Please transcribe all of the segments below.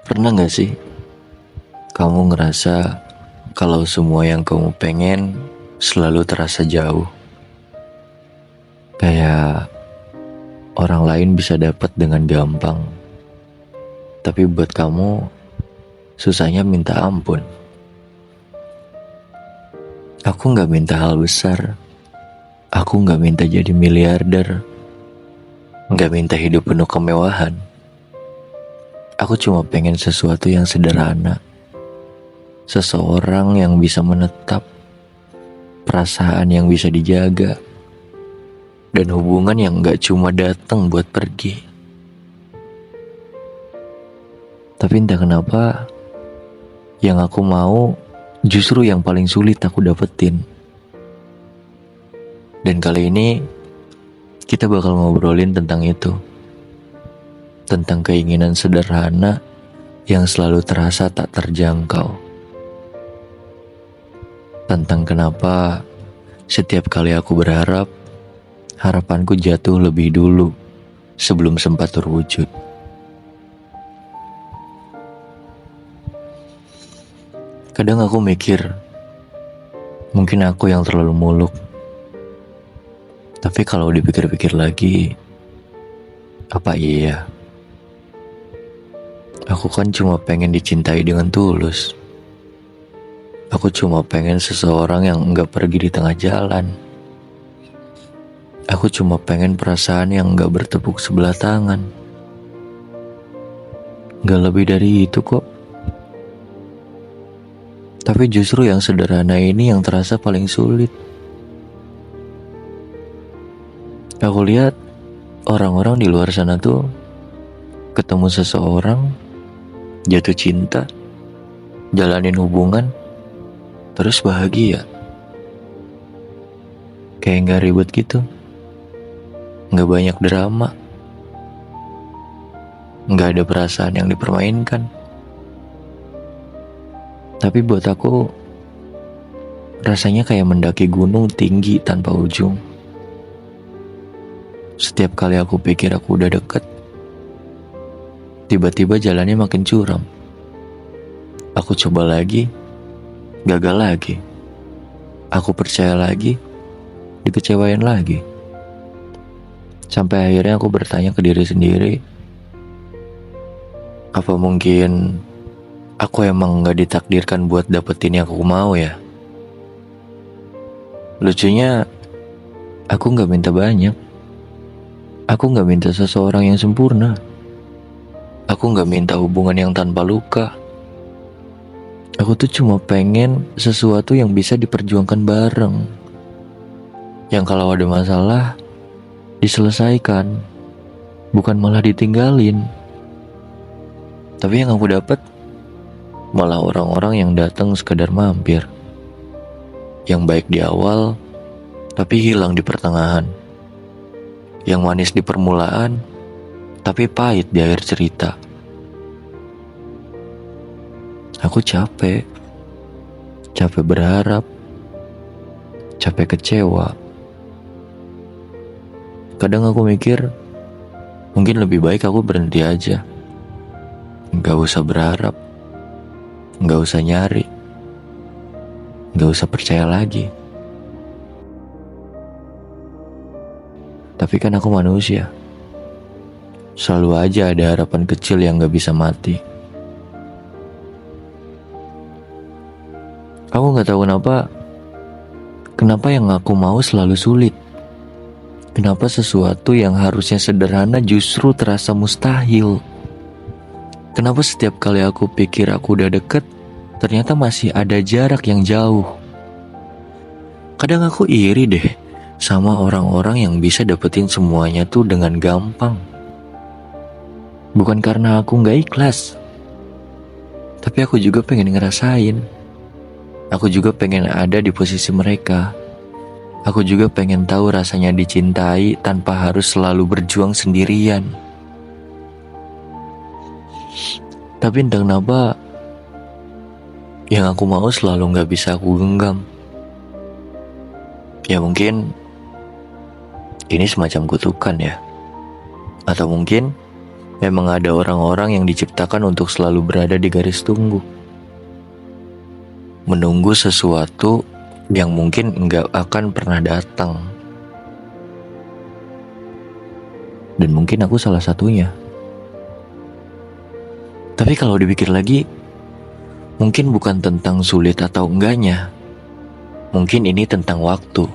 Pernah gak sih kamu ngerasa kalau semua yang kamu pengen selalu terasa jauh? Kayak orang lain bisa dapat dengan gampang, tapi buat kamu susahnya minta ampun. Aku gak minta hal besar, aku gak minta jadi miliarder, gak minta hidup penuh kemewahan. Aku cuma pengen sesuatu yang sederhana. Seseorang yang bisa menetap, perasaan yang bisa dijaga, dan hubungan yang gak cuma datang buat pergi. Tapi entah kenapa, yang aku mau justru yang paling sulit aku dapetin. Dan kali ini, kita bakal ngobrolin tentang itu. Tentang keinginan sederhana yang selalu terasa tak terjangkau. Tentang kenapa setiap kali aku berharap, harapanku jatuh lebih dulu sebelum sempat terwujud. Kadang aku mikir, mungkin aku yang terlalu muluk. Tapi kalau dipikir-pikir lagi, apa iya? Aku kan cuma pengen dicintai dengan tulus. Aku cuma pengen seseorang yang enggak pergi di tengah jalan. Aku cuma pengen perasaan yang enggak bertepuk sebelah tangan. Gak lebih dari itu kok. Tapi justru yang sederhana ini yang terasa paling sulit. Aku lihat orang-orang di luar sana tuh ketemu seseorang, jatuh cinta, jalanin hubungan, terus bahagia. Kayak gak ribet gitu, gak banyak drama, gak ada perasaan yang dipermainkan. Tapi buat aku, rasanya kayak mendaki gunung tinggi tanpa ujung. Setiap kali aku pikir aku udah deket, tiba-tiba jalannya makin curam. Aku coba lagi, gagal lagi. Aku percaya lagi, dikecewain lagi. Sampai akhirnya aku bertanya ke diri sendiri, apa mungkin aku emang gak ditakdirkan buat dapetin yang aku mau ya? Lucunya, aku gak minta banyak. Aku gak minta seseorang yang sempurna. Aku gak minta hubungan yang tanpa luka. Aku tuh cuma pengen sesuatu yang bisa diperjuangkan bareng. Yang kalau ada masalah, diselesaikan. Bukan malah ditinggalin. Tapi yang aku dapat malah orang-orang yang datang sekedar mampir. Yang baik di awal, tapi hilang di pertengahan. Yang manis di permulaan, tapi pahit di akhir cerita. Aku capek berharap, capek kecewa. Kadang aku mikir, mungkin lebih baik aku berhenti aja. Gak usah berharap, gak usah nyari, gak usah percaya lagi. Tapi kan aku manusia. Selalu aja ada harapan kecil yang gak bisa mati. Aku gak tahu kenapa yang aku mau selalu sulit. Kenapa sesuatu yang harusnya sederhana justru terasa mustahil. Kenapa setiap kali aku pikir aku udah deket, ternyata masih ada jarak yang jauh. Kadang aku iri deh sama orang-orang yang bisa dapetin semuanya tuh dengan gampang. Bukan karena aku gak ikhlas, tapi aku juga pengen ngerasain. Aku juga pengen ada di posisi mereka. Aku juga pengen tahu rasanya dicintai tanpa harus selalu berjuang sendirian. Tapi entah kenapa, yang aku mau selalu gak bisa aku genggam. Ya mungkin ini semacam kutukan ya. Atau mungkin Memang ada orang-orang yang diciptakan untuk selalu berada di garis tunggu. Menunggu sesuatu yang mungkin nggak akan pernah datang. Dan mungkin aku salah satunya. Tapi kalau dipikir lagi, mungkin bukan tentang sulit atau enggaknya. Mungkin ini tentang waktu.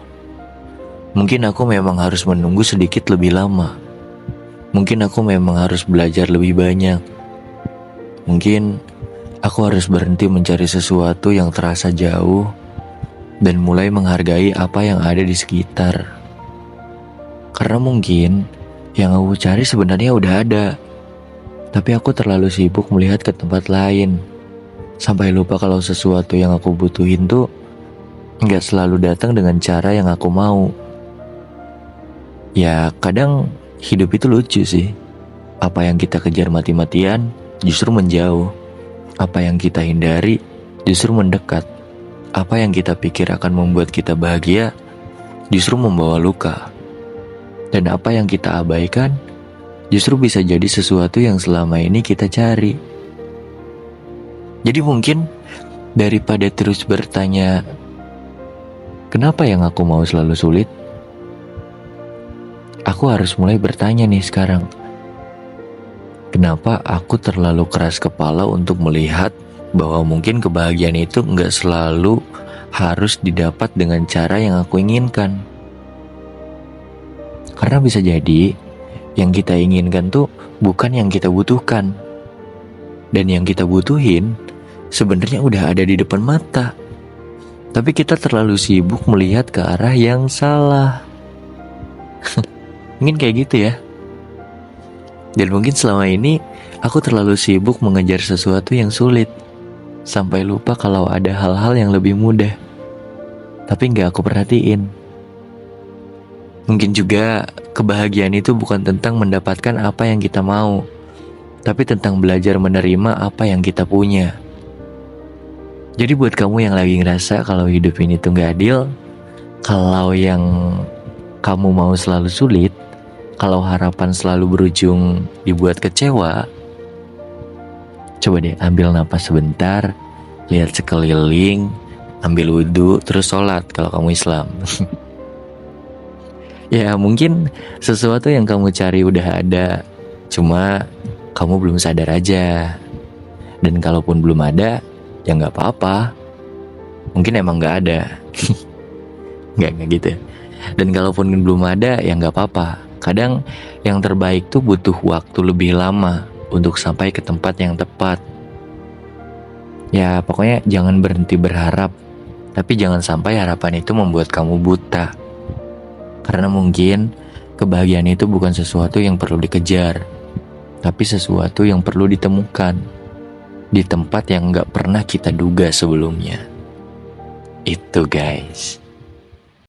Mungkin aku memang harus menunggu sedikit lebih lama. Mungkin aku memang harus belajar lebih banyak. Mungkin aku harus berhenti mencari sesuatu yang terasa jauh dan mulai menghargai apa yang ada di sekitar. Karena mungkin yang aku cari sebenarnya udah ada, tapi aku terlalu sibuk melihat ke tempat lain, sampai lupa kalau sesuatu yang aku butuhin tuh nggak selalu datang dengan cara yang aku mau. Ya kadang hidup itu lucu sih. Apa yang kita kejar mati-matian justru menjauh. Apa yang kita hindari justru mendekat. Apa yang kita pikir akan membuat kita bahagia justru membawa luka. Dan apa yang kita abaikan justru bisa jadi sesuatu yang selama ini kita cari. Jadi mungkin daripada terus bertanya, kenapa yang aku mau selalu sulit? Aku harus mulai bertanya nih sekarang. Kenapa aku terlalu keras kepala untuk melihat bahwa mungkin kebahagiaan itu nggak selalu harus didapat dengan cara yang aku inginkan? Karena bisa jadi yang kita inginkan tuh bukan yang kita butuhkan. Dan yang kita butuhin sebenarnya udah ada di depan mata. Tapi kita terlalu sibuk melihat ke arah yang salah. Mungkin kayak gitu ya. Dan mungkin selama ini aku terlalu sibuk mengejar sesuatu yang sulit, sampai lupa kalau ada hal-hal yang lebih mudah, tapi gak aku perhatiin. Mungkin juga kebahagiaan itu bukan tentang mendapatkan apa yang kita mau, tapi tentang belajar menerima apa yang kita punya. Jadi buat kamu yang lagi ngerasa kalau hidup ini tuh gak adil, kalau yang kamu mau selalu sulit, kalau harapan selalu berujung dibuat kecewa, coba deh ambil napas sebentar, lihat sekeliling, ambil wudhu, terus sholat kalau kamu Islam. Ya mungkin sesuatu yang kamu cari udah ada, cuma kamu belum sadar aja. Dan kalaupun belum ada, ya gak apa-apa. Mungkin emang gak ada. Gak gitu. Dan kalaupun belum ada, ya gak apa-apa. Kadang yang terbaik tuh butuh waktu lebih lama untuk sampai ke tempat yang tepat. Ya pokoknya jangan berhenti berharap, tapi jangan sampai harapan itu membuat kamu buta. Karena mungkin kebahagiaan itu bukan sesuatu yang perlu dikejar, tapi sesuatu yang perlu ditemukan di tempat yang gak pernah kita duga sebelumnya. Itu guys.